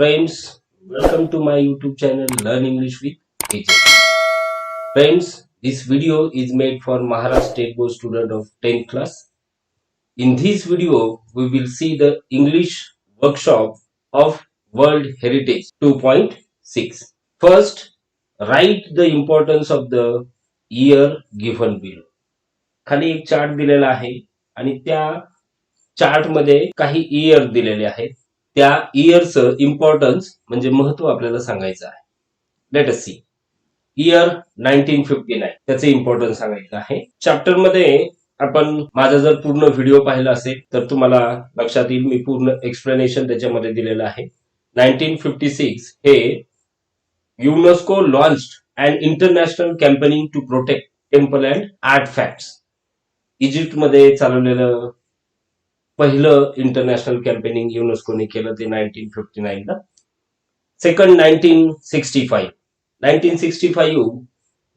Friends, welcome to my YouTube channel Learn English with AJ. Friends, this video is made for Maharashtra State Board student of 10th class. In this video, we will see the English workshop of World Heritage 2.6. First, write the importance of the year given below. खाली एक chart दिलेला आहे आणि त्या chart मध्ये काही year दिलेले आहेत. त्या इयरचं इम्पॉर्टन्स म्हणजे महत्व आपल्याला सांगायचं आहे. Let us C. इयर 1959 त्याचे इम्पॉर्टन्स सांगायचं आहे. चॅप्टर मध्ये आपण माझा जर पूर्ण व्हिडिओ पाहिला असेल तर तुम्हाला लक्षात येईल मी पूर्ण एक्सप्लेनेशन त्याच्यामध्ये दिलेलं आहे. 1956 हे UNESCO launched and international campaigning to protect temple and artifacts. इजिप्तमध्ये चालवलेलं पहिलं इंटरनॅशनल कॅम्पेनिंग युनेस्कोने केलं ते 1959 ला. Second 1965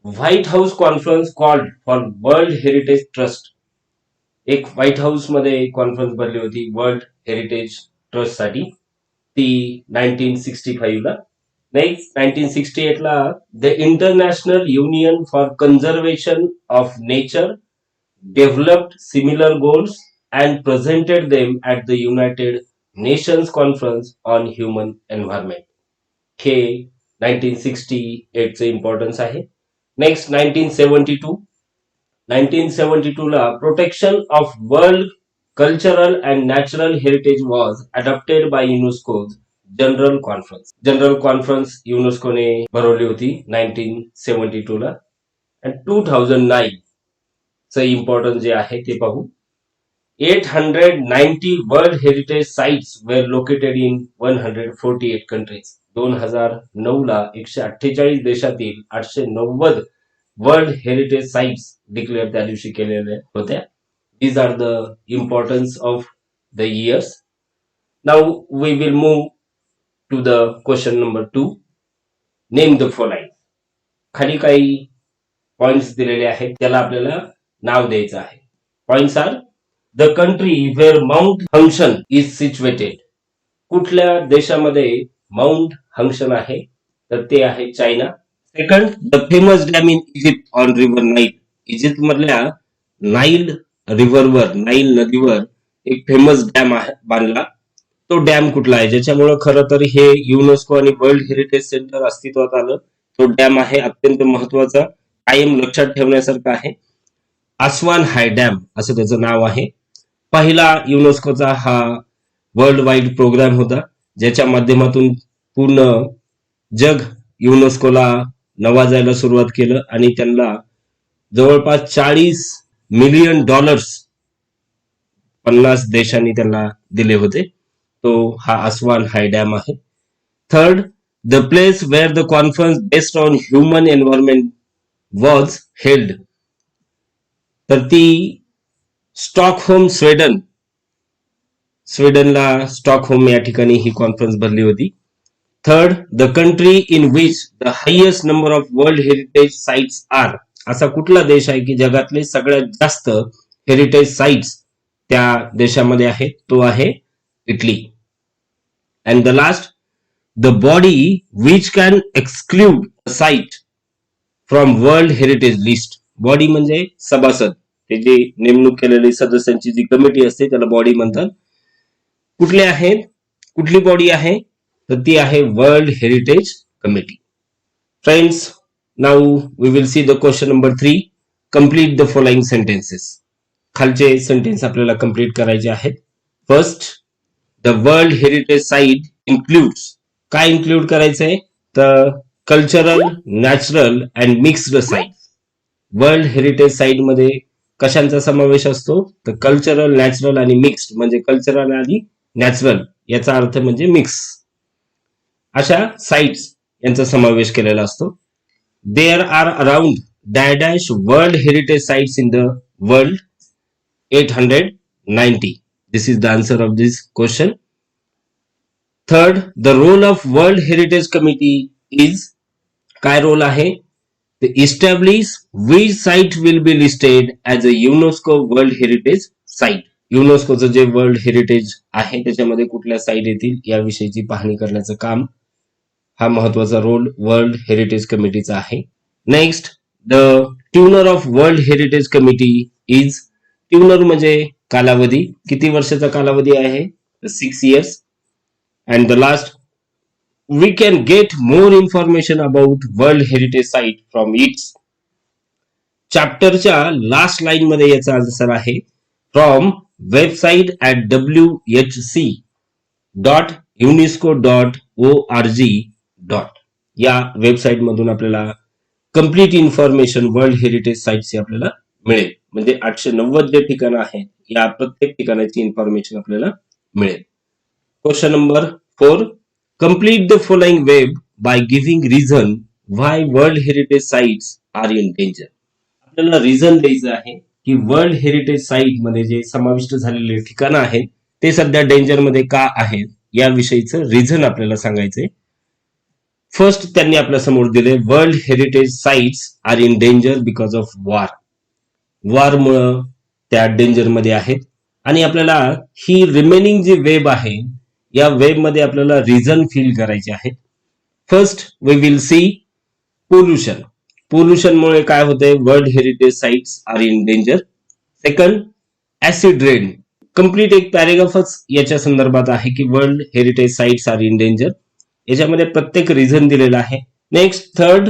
white house conference called for world heritage trust. एक व्हाईट हाऊस मध्ये कॉन्फरन्स भरली होती वर्ल्ड हेरिटेज ट्रस्ट साठी, ती 1965 ला. नेक्स्ट 1968 ला the international union for conservation of nature developed similar goals and presented them at the United Nations Conference on Human Environment. हे 1968 चे इम्पॉर्टन्स आहे. नेक्स्ट 1972 ला protection of world cultural and natural heritage was adopted by UNESCO general conference. General conference युनेस्कोने भरवली होती 1972 ला. आणि 2009 चे इम्पॉर्टन्स जे आहे ते पाहू. 890 world heritage sites were located in 148 countries. 2009 ला 148 देशातील 890 वर्ल्ड हेरिटेज साइट्स डिक्लेअर त्या दिवशी केलेल्या होत्या. These are the importance of the years. Now we will move to the question number 2. Name the following. खाली काही पॉइंट्स दिलेले आहेत, त्याला आपल्याला नाव द्यायचं आहे. Points are the country where mount Huangshan is situated. कुठल्या देशामध्ये माउंट हंगशन आहे तर ते आहे China. Second the famous dam in Egypt on river Nile. Egypt मधल्या नाईल रिव्हरवर, नाईल नदीवर एक फेमस डॅम आहे बांधला. तो डॅम कुठला आहे ज्याच्यामुळे खरं तर हे युनेस्को आणि वर्ल्ड हेरिटेज सेंटर अस्तित्वात आलं. तो डॅम आहे अत्यंत महत्वाचा, कायम लक्षात ठेवण्यासारखा आहे. आस्वान हाय डॅम असं त्याचं नाव आहे. पहिला युनेस्कोचा हा वर्ल्ड वाईड प्रोग्राम होता ज्याच्या माध्यमातून पूर्ण जग युनेस्कोला नवाजायला सुरुवात केलं आणि त्यांना जवळपास $40 मिलियन 50 देशांनी त्यांना दिले होते. तो हा आस्वान हाय डॅम आहे. Third the place where the conference based on human environment was held. तर ती स्टॉकहोम स्वीडन. स्वीडनला स्टॉकहोम या ठिकाणी ही कॉन्फरन्स भरली होती. Third the country in which the highest number of world heritage sites are. असा कुठला देश आहे की जगातले सगळ्यात जास्त हेरिटेज साइट्स त्या देशामध्ये आहेत, तो आहे Italy. And the last the body which can exclude site from world heritage list. Body म्हणजे सभासद, ते जे नेमणूक केलेली सदस्यांची जी कमिटी असते त्याला बॉडी म्हणतात. कुठले आहेत, कुठली बॉडी आहे तर ती आहे world heritage committee. Friends, now we will see the question number 3. Complete the following sentences. खालचे सेंटेन्स आपल्याला कंप्लीट करायचे आहेत. First the world heritage site includes. काय इन्क्लूड करायचंय तर cultural, natural and mixed site. World heritage site मध्ये कशांचा समावेश असतो तर कल्चरल, नॅचरल आणि मिक्स्ड. म्हणजे कल्चरल आणि नॅचरल याचा अर्थ म्हणजे मिक्स, अशा साइट्स यांचा समावेश केलेला असतो. There are around dash world heritage sites in the world. 890. This is the answer of this question. Third the role of world heritage committee is. काय रोल आहे to establish which site will be listed as a UNESCO World Heritage Site. युनेस्कोचं जे world heritage आहे त्याच्यामध्ये कुठल्या site येतील याविषयीची पाहणी करण्याचं काम हा महत्वाचा रोल वर्ल्ड हेरिटेज कमिटीचा आहे. Next, the tenure of world heritage committee is, tenure म्हणजे कालावधी, किती वर्षाचा कालावधी आहे? 6 years. And the last, we can get more information about World Heritage Site from its, चॅप्टरच्या लास्ट लाईन मध्ये याचा आन्सर आहे फ्रॉम वेबसाईट ॲट whc.unesco.org. या वेबसाईट मधून आपल्याला कम्प्लीट इन्फॉर्मेशन वर्ल्ड हेरिटेज साईटची आपल्याला मिळेल. म्हणजे 890 जे ठिकाणं आहेत या प्रत्येक ठिकाणाची इन्फॉर्मेशन आपल्याला मिळेल. Question number 4, complete the following web by giving reason why World Heritage Sites are in danger. आपल्याला रिझन द्यायचं आहे की वर्ल्ड हेरिटेज साईट मध्ये जे समाविष्ट झालेले ठिकाणं आहेत ते सध्या डेंजर मध्ये का आहेत याविषयीचं रिझन आपल्याला सांगायचंय. फर्स्ट त्यांनी आपल्या समोर दिले world heritage sites are in danger because of war. वॉरमुळं त्या डेंजर मध्ये आहेत आणि आपल्याला ही रिमेनिंग जी वेब आहे या वेब मध्ये आपल्याला रिझन फिल करायचे आहेत. First we will see pollution. पोल्युशनमुळे काय होते? World heritage sites are in danger. Second, acid rain. Complete एक पॅरेग्राफच याच्या संदर्भात आहे की world heritage sites are in danger. याच्यामध्ये प्रत्येक रिझन दिलेला आहे. Next, third,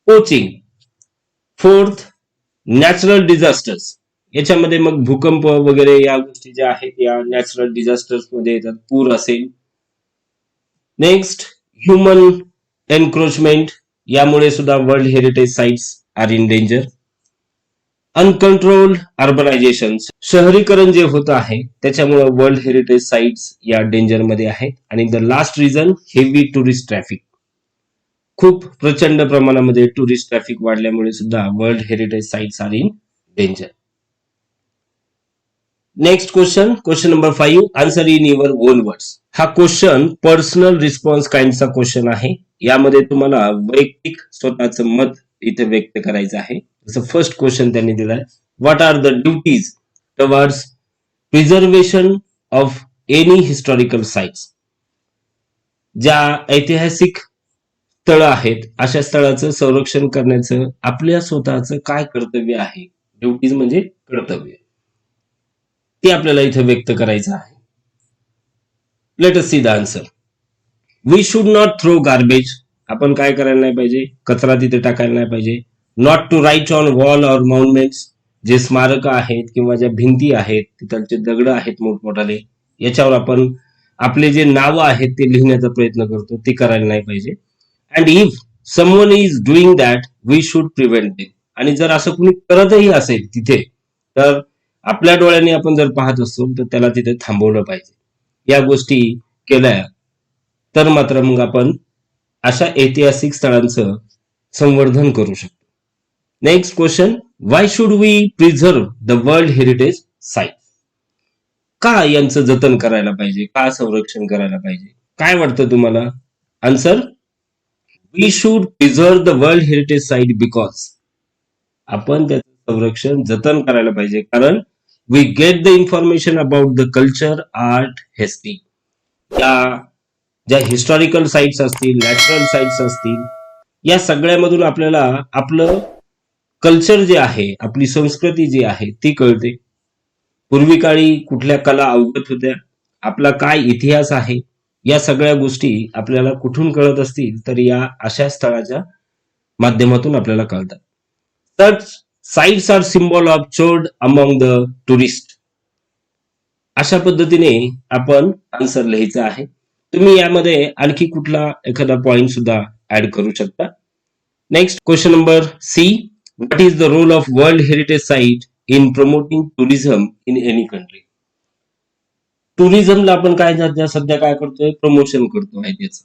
poaching. Fourth, natural disasters. याच्यामध्ये मग भूकंप वगैरे या गोष्टी ज्या आहेत या नॅचरल डिझास्टर्स मध्ये येतात. पूर असेल. Next, human encroachment. यामुळे सुद्धा world heritage sites are in danger. Uncontrolled urbanisation. शहरीकरण जे होत आहे त्याच्यामुळे वर्ल्ड हेरिटेज साईट्स या डेंजर मध्ये आहेत. आणि the last reason, heavy tourist traffic. खूप प्रचंड प्रमाणामध्ये टुरिस्ट ट्रॅफिक वाढल्यामुळे सुद्धा world heritage sites are in danger. Next question, question number 5, answer in your on words. हा क्वेश्चन पर्सनल रिस्पॉन्स काइंडचा क्वेश्चन आहे. यामध्ये तुम्हाला वैयक्तिक स्वतःचं मत इथे व्यक्त करायचं आहे. जसं फर्स्ट क्वेश्चन त्यांनी दिलाय, what are the duties towards preservation of any historical sites. ज्या ऐतिहासिक स्थळं आहेत अशा स्थळाचं संरक्षण करण्याचं आपल्या स्वतःचं काय कर्तव्य आहे? ड्युटीज म्हणजे कर्तव्य, ते आपल्याला इथे व्यक्त करायचं आहे. Let us see the answer. We should not throw garbage. आपण काय करायला नाही पाहिजे? कचरा तिथे टाकायला नाही पाहिजे. Not to write on wall or monuments. जे स्मारक आहेत किंवा ज्या भिंती आहेत तिथलचे दगड आहेत मोठमोठाले याच्यावर आपण आपले जे नाव आहेत ते लिहिण्याचा प्रयत्न करतो ते करायला नाही पाहिजे. And if someone is doing that we should prevent them. आणि जर असं कुणी करतही असेल तिथे तर आपल्या डोळ्यांनी आपण जर पाहत असतो तर त्याला तिथे थांबवलं पाहिजे. या गोष्टी केल्या तर मात्र मग आपण अशा ऐतिहासिक स्थळांचं संवर्धन करू शकतो. Next question, why should we preserve the world heritage site. का यांचं जतन करायला पाहिजे? का संरक्षण करायला पाहिजे? काय वाटतं तुम्हाला? Answer, we should preserve the world heritage site because, आपण त्याचं संरक्षण जतन करायला पाहिजे कारण we get the information about the culture, art, history. या ज्या हिस्टॉरिकल साइट्स असतील, नॅचरल साइट्स असतील, या सगळ्यामधून आपल्याला आपलं कल्चर जे आहे, आपली संस्कृती जी आहे ती कळते. पूर्वी काळी कुठल्या कला अवगत होत्या, आपला काय इतिहास आहे, या सगळ्या गोष्टी आपल्याला कुठून कळत असतील तर या अशा स्थळाच्या माध्यमातून आपल्याला कळतात. Such sites are symbol of chode among the tourist. अशा पद्धतीने आपण आन्सर लिहायचा आहे. तुम्ही यामध्ये आणखी कुठला एखादा पॉइंट सुद्धा ऍड करू शकता. Next question number C, what is the role of world heritage site in promoting tourism in any country. टुरिझमला आपण काय सध्या काय करतोय? प्रमोशन करतोय. त्याचं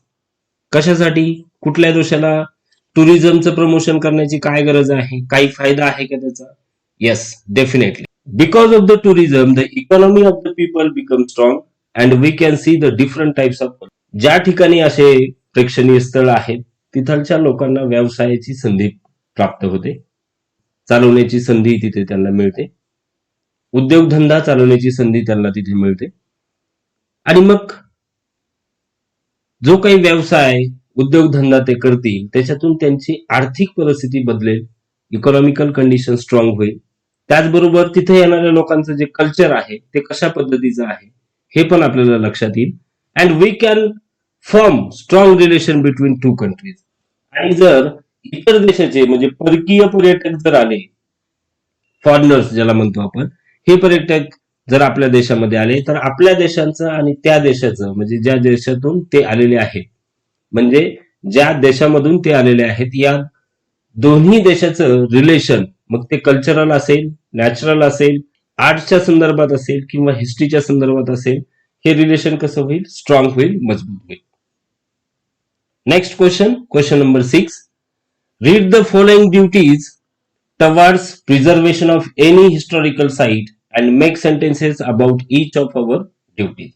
कशासाठी? कुठल्या देशाला टुरिझमचं प्रमोशन करण्याची काय गरज आहे? काही फायदा आहे का त्याचा? Yes, definitely. Because of the tourism the economy of the people become strong and we can see the different types of. ज्या ठिकाणी असे प्रेक्षणीय स्थळ आहेत तिथलच्या लोकांना व्यवसायाची संधी प्राप्त होते, चालवण्याची संधी तिथे त्यांना मिळते. उद्योगधंदा चालवण्याची संधी त्यांना तिथे मिळते. आणि मग जो काही व्यवसाय उद्योगधंदा ते करतील त्याच्यातून त्यांची आर्थिक परिस्थिती बदलेल, इकॉनॉमिकल कंडिशन स्ट्रॉंग होईल. त्याचबरोबर तिथे येणाऱ्या लोकांचं जे कल्चर आहे ते कशा पद्धतीचं आहे हे पण आपल्याला लक्षात येईल. And we can form strong relation between two countries. आणि जर इतर देशाचे म्हणजे परकीय पर्यटक जर आले, फॉरेनर्स ज्याला म्हणतो आपण, हे पर्यटक जर आपल्या देशामध्ये आले तर आपल्या देशाचं आणि त्या देशाचं म्हणजे ज्या देशातून ते आलेले आहेत, म्हणजे ज्या देशामधून ते आलेले आहेत, या दोन्ही देशाचं रिलेशन, मग ते कल्चरल असेल, नॅचरल असेल, आर्टच्या संदर्भात असेल किंवा हिस्ट्रीच्या संदर्भात असेल, हे रिलेशन कसं होईल? स्ट्रॉंग होईल, मजबूत होईल. Next question number 6. Read the following duties towards preservation of any historical site and make sentences about each of our duties.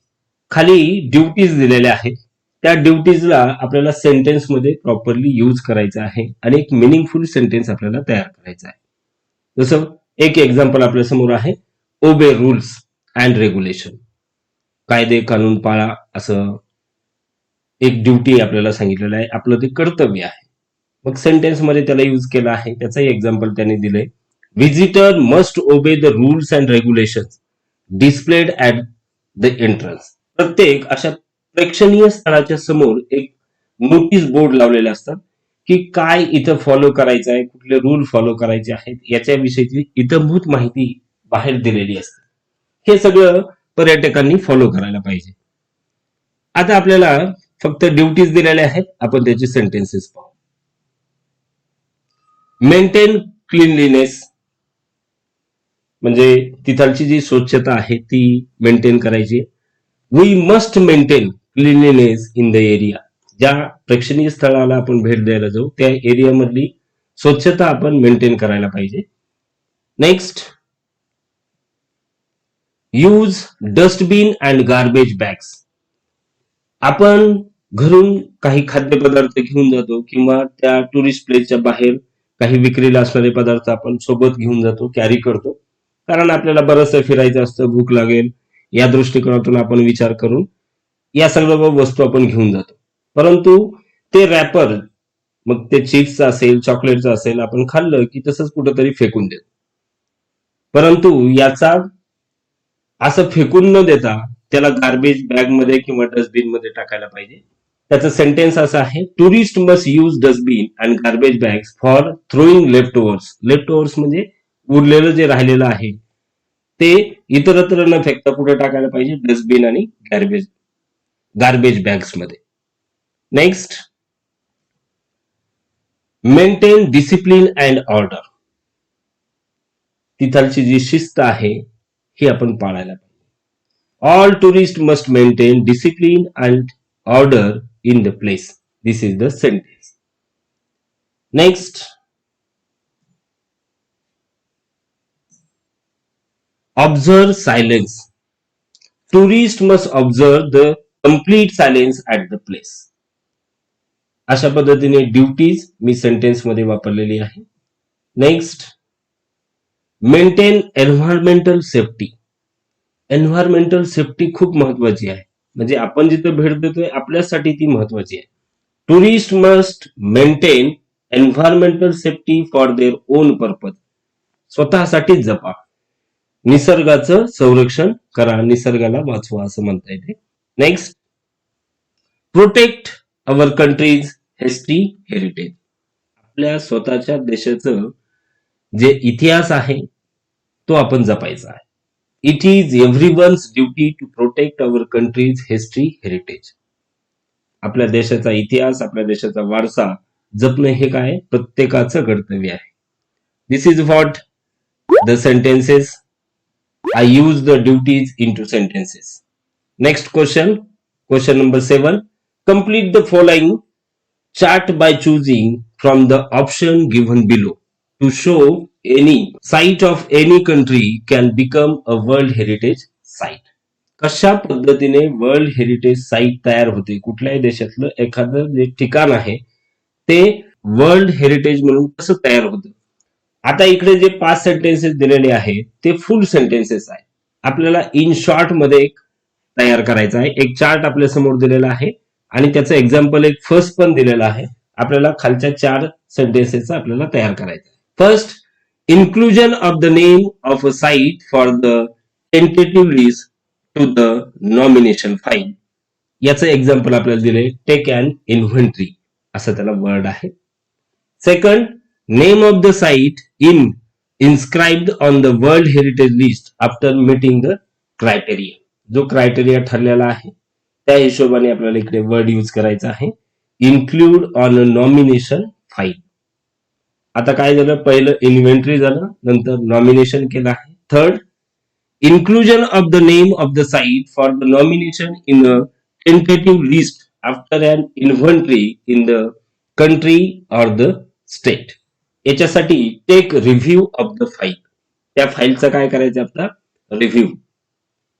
खाली ड्युटीज दिलेल्या आहेत, त्या ड्युटीजला आपल्याला सेंटेन्स मध्ये प्रॉपरली यूज करायचं आहे आणि एक मिनिंगफुल सेंटेन्स आपल्याला तयार करायचा आहे. जसं एक एक्झाम्पल आपल्या समोर आहे, ओबे रूल्स अँड रेग्युलेशन. कायदे कानून पाळा असं एक ड्युटी आपल्याला सांगितलेलं आहे, आपलं ते कर्तव्य आहे. मग सेंटेन्स मध्ये त्याला यूज केला आहे, त्याचंही एक्झाम्पल त्यांनी दिलंय. Visitor must obey the rules and regulation displayed at the entrance. प्रत्येक अशा प्रेक्षणीय स्थळाच्या समोर एक नोटीस बोर्ड लावलेले असतात की काय इथं फॉलो करायचं आहे, कुठले रूल फॉलो करायचे आहेत, याच्याविषयीची इतंभूत माहिती बाहेर दिलेली असते. हे सगळं पर्यटकांनी फॉलो करायला पाहिजे. आता आपल्याला फक्त ड्युटीज दिलेल्या आहेत, आपण त्याचे सेंटेन्सेस पाहू. मेंटेन क्लीनलीनेस म्हणजे तिथलची जी स्वच्छता आहे ती मेंटेन करायची. We must maintain cleanliness in the area. ज्या प्रेक्षणीय स्थळाला आपण भेट द्यायला जाऊ त्या एरियामधली स्वच्छता आपण मेंटेन करायला पाहिजे. Next, use dustbin and garbage bags. आपण घरून काही खाद्यपदार्थ घेऊन जातो किंवा त्या टुरिस्ट प्लेसच्या बाहेर काही विक्रीला असणारे पदार्थ आपण सोबत घेऊन जातो, कॅरी करतो, कारण आपल्याला बरंचसं फिरायचं असतं, भूक लागेल, या दृष्टिकोनातून आपण विचार करून या सगळ्या वस्तू आपण घेऊन जातो. परंतु ते रॅपर, मग ते चिप्सचं असेल, चॉकलेटचं असेल, आपण खाल्लं की तसंच कुठंतरी फेकून देतो. परंतु याचा असं फेकून न देता त्याला गार्बेज बॅग मध्ये किंवा डस्टबिन मध्ये टाकायला पाहिजे. त्याचं सेंटेन्स असं आहे, tourist must use dustbin and garbage bags for throwing left overs. Left overs म्हणजे उरलेलं जे राहिलेलं आहे ते इतरत्र न फेकता कुठे टाकायला पाहिजे? डस्टबिन आणि गार्बेज बॅग्स मध्ये. Next, maintain discipline and order. तिथलची जी शिस्त आहे ही आपण पाळायला पाहिजे. All tourist must maintain discipline and order in the place. This is the sentence. Next, observe silence. Tourists must observe the complete silence at the place. अशा पद्धतीने ड्युटीज मी सेंटेन्स मध्ये वापरलेली आहे. Next, maintain environmental safety. Environmental safety खूप महत्वाची आहे, म्हणजे आपण जिथे भेट देतोय आपल्यासाठी ती महत्वाची आहे. Tourist must maintain environmental safety for their own purpose. स्वतःसाठीच जपा, निसर्गाचं संरक्षण करा, निसर्गाला वाचवा असं म्हणता येते. Next, protect our countries history heritage. आपल्या स्वतःच्या देशाचं जे इतिहास आहे तो आपण जपायचा आहे. It is everyone's duty to protect our country's history heritage. आपल्या देशाचा इतिहास, आपल्या देशाचा वारसा जपणे हे काय प्रत्येकाचं कर्तव्य आहे. This is what the sentences. I use the duties into sentences. Next question number 7. Complete the following chart by choosing from the option given below to show any site of any country can become a world heritage site. कशा पद्धतीने world heritage site तयार होते, कुठल्याही देशातलं एखादं जे ठिकाण आहे ते वर्ल्ड हेरिटेज म्हणून कसं तयार होतं आता इकडे जे 5 सेंटेन्सेस दिलेले आहेत ते फुल सेंटेन्सेस आहे. आपल्याला इन शॉर्ट मध्ये एक तयार करायचा आहे. एक चार्ट आपल्या समोर दिलेला आहे आणि त्याचं एक्झाम्पल एक फर्स्ट पण दिलेला आहे. आपल्याला खालच्या 4 सेंटेन्सेसचा आपल्याला तयार करायचा आहे. First, inclusion of the name of a site for the tentative list to the nomination file. याचं एक्झाम्पल आपल्याला दिले, टेक अँड इन्व्हेंटरी असं त्याला वर्ड आहे. Second, name of the site in inscribed on the world heritage list after meeting the criteria. जो criteria ठरलेला आहे त्या हिशोबाने आपल्याला इकडे वर्ड यूज करायचा आहे. Include on a nomination file. आता काय झालं, पहिलं इन्व्हेंटरी झालं, नंतर नॉमिनेशन केलं आहे. Third, inclusion of the name of the site for the nomination in a tentative list after an inventory in the country or the state. याच्यासाठी take review of the file. त्या फाईलचा काय करायचं आपला रिव्ह्यू.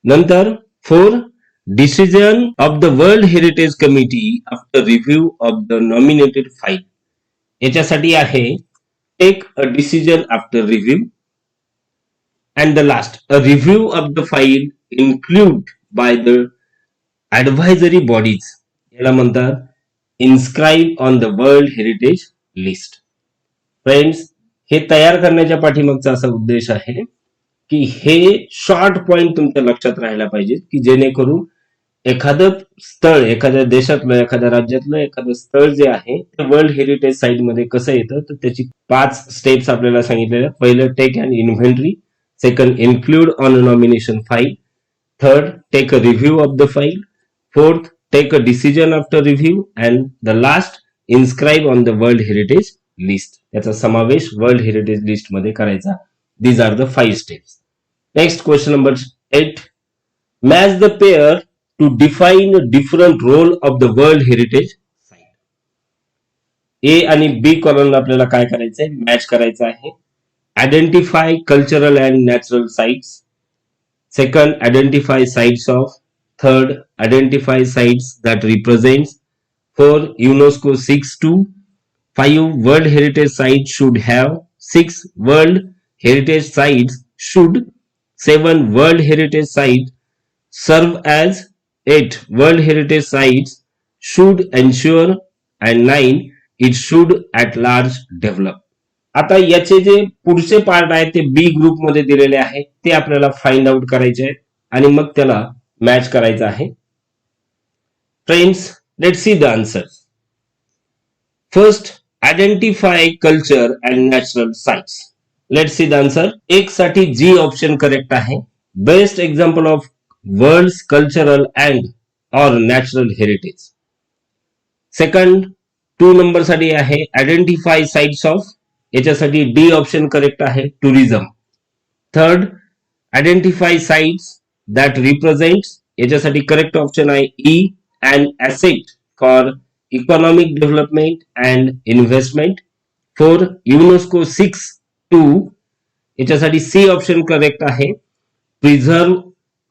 नंतर 4, decision of the world heritage committee after review of the nominated file. याच्यासाठी आहे take a decision after review. And the last, a review of the file included by the advisory bodies. याला म्हणतात inscribe on the World Heritage List. Friends, हे तयार करण्याच्या पाठीमागचा असा उद्देश आहे की हे शॉर्ट पॉइंट तुमच्या लक्षात राहायला पाहिजे की जेणेकरून एखादं स्थळ, एखाद्या देशातलं, एखाद्या राज्यातलं एखादं स्थळ जे आहे ते वर्ल्ड हेरिटेज साईट मध्ये कसं येतं, तर त्याची 5 स्टेप्स आपल्याला सांगितलेल्या. पहिलं, take and inventory. Second, include on a nomination file. Third, take a review of the file. Fourth, take a decision after review. And the last, inscribe on the World Heritage List. याचा समावेश world heritage list मध्ये करायचा. These are the 5 steps. Next, question number 8. Match the pair to define a different role of the World Heritage Site. A आणि B कॉलमला आपल्याला काय करायचंय, match करायचं आहे. Identify cultural and natural sites. Second, identify sites of. Third, identify sites that represents. 4, UNESCO 6.2. 5, World Heritage Sites should have. 6, World Heritage Sites should. 7, World Heritage Sites serve as. 8, World Heritage Sites should ensure. And 9, it should at large develop. आता याचे जे पुढचे part आहेत ते बी group मध्ये दिलेले आहेत, ते आपल्याला फाइंड आउट करायचे आहेत आणि मग त्याला मॅच करायचं आहे. Friends, let's see the answer. First, identify culture and natural sites. Let's see the answer. एक साठी जी ऑप्शन करेक्ट आहे. Best example of world cultural and or natural heritage. Second, 2 number साठी आहे आयडेंटिफाय साइट्स ऑफ. याच्यासाठी D option correct आहे, tourism. Third, identify sites that represents. याच्यासाठी correct option आहे E, and asset for economic development and investment. 4, UNESCO 6.2. याच्यासाठी C option correct आहे, preserve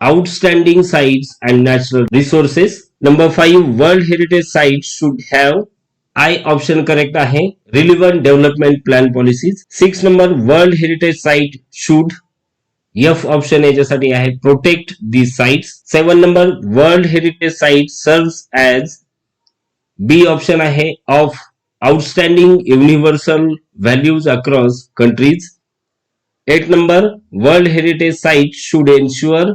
outstanding sites and natural resources. Number 5, world heritage sites should have. I option correct आहे, relevant development plan policies. 6 number, world heritage site should. F option याच्यासाठी आहे, protect the sites. 7 number, world heritage site serves as. B option आहे, of outstanding universal values across countries. 8 number, world heritage site should ensure.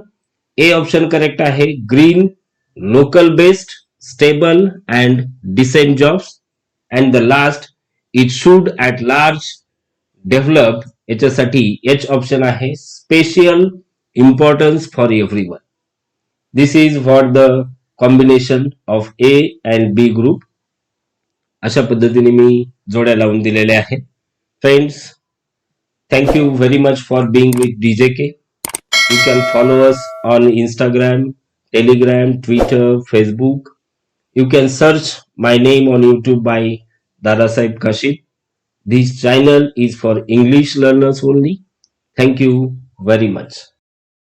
A option correct आहे, green, local based, stable and decent jobs. And the last, it should at large develop. याच्यासाठी each option आहे, special importance for everyone. This is for the combination of A and B group. अशा पद्धतीने मी जोड्या लावून दिलेल्या आहेत. Friends, thank you very much for being with DJK. You can follow us on Instagram, Telegram, Twitter, Facebook. You can search my name on YouTube by Dadasaheb Kashid. This channel is for English learners only. Thank you very much.